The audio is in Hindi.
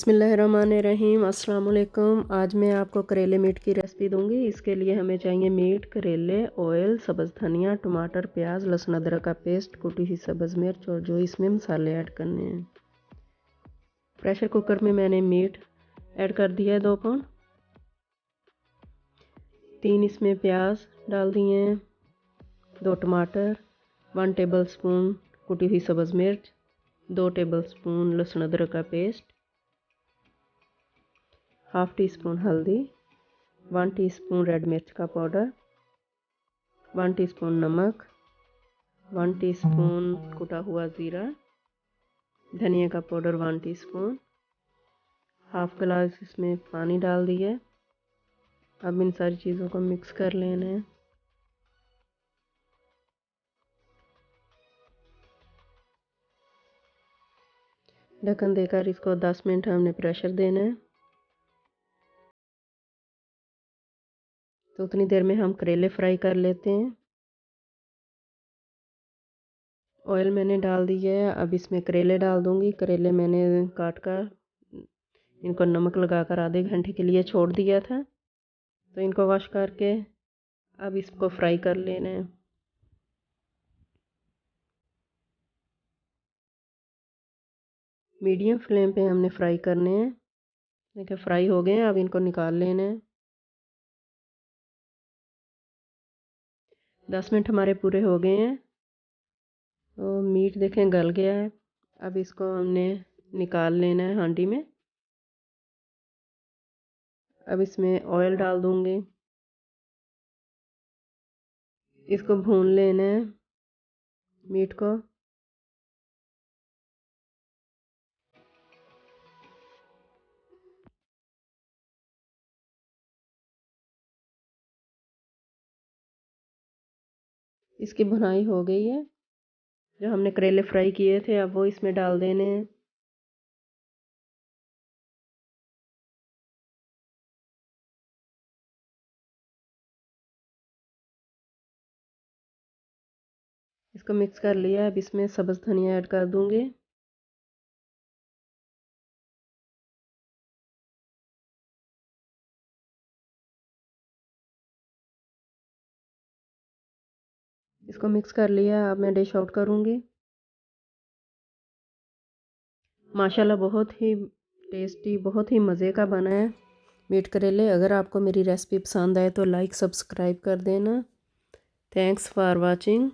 बिस्मिल्लाहिर्रहमानिर्रहीम। अस्सलाम वालेकुम। आज मैं आपको करेले मीट की रेसिपी दूंगी। इसके लिए हमें चाहिए मीट, करेले, ऑयल, सब्ज़ धनिया, टमाटर, प्याज, लहसुन अदरक का पेस्ट, कुटी हुई सब्ज़ मिर्च और जो इसमें मसाले ऐड करने हैं। प्रेशर कुकर में मैंने मीट ऐड कर दिया है 2 पाउंड। 3 इसमें प्याज डाल दिए हैं, 2 टमाटर, 1 टेबलस्पून कुटी हुई सब्ज़ मिर्च, 2 टेबलस्पून लहसुन अदरक का पेस्ट, हाफ़ टी स्पून हल्दी, 1 टीस्पून रेड मिर्च का पाउडर, 1 टीस्पून नमक, 1 टीस्पून कुटा हुआ ज़ीरा, धनिया का पाउडर 1 टीस्पून, हाफ़ गिलास इसमें पानी डाल दिया। अब इन सारी चीज़ों को मिक्स कर लेना है। ढक्कन देकर इसको 10 मिनट हमने प्रेशर देना है। तो उतनी देर में हम करेले फ्राई कर लेते हैं। ऑयल मैंने डाल दिया है। अब इसमें करेले डाल दूंगी। करेले मैंने काट कर इनको नमक लगाकर आधे घंटे के लिए छोड़ दिया था। तो इनको वॉश करके अब इसको फ्राई कर लेना है। मीडियम फ्लेम पे हमने फ्राई करने हैं। देखिए फ्राई हो गए हैं। अब इनको निकाल लेना है। 10 मिनट हमारे पूरे हो गए हैं। तो मीट देखें गल गया है। अब इसको हमने निकाल लेना है हांडी में। अब इसमें ऑयल डाल दूंगी। इसको भून लेना है मीट को। इसकी भुनाई हो गई है। जो हमने करेले फ्राई किए थे अब वो इसमें डाल देने हैं। इसको मिक्स कर लिया। अब इसमें सब्ज़ धनिया ऐड कर दूंगी। इसको मिक्स कर लिया। अब मैं डिश आउट करूंगी। माशाल्लाह बहुत ही टेस्टी, बहुत ही मज़े का बना है मीट करेले। अगर आपको मेरी रेसिपी पसंद आए तो लाइक सब्सक्राइब कर देना। Thanks for watching.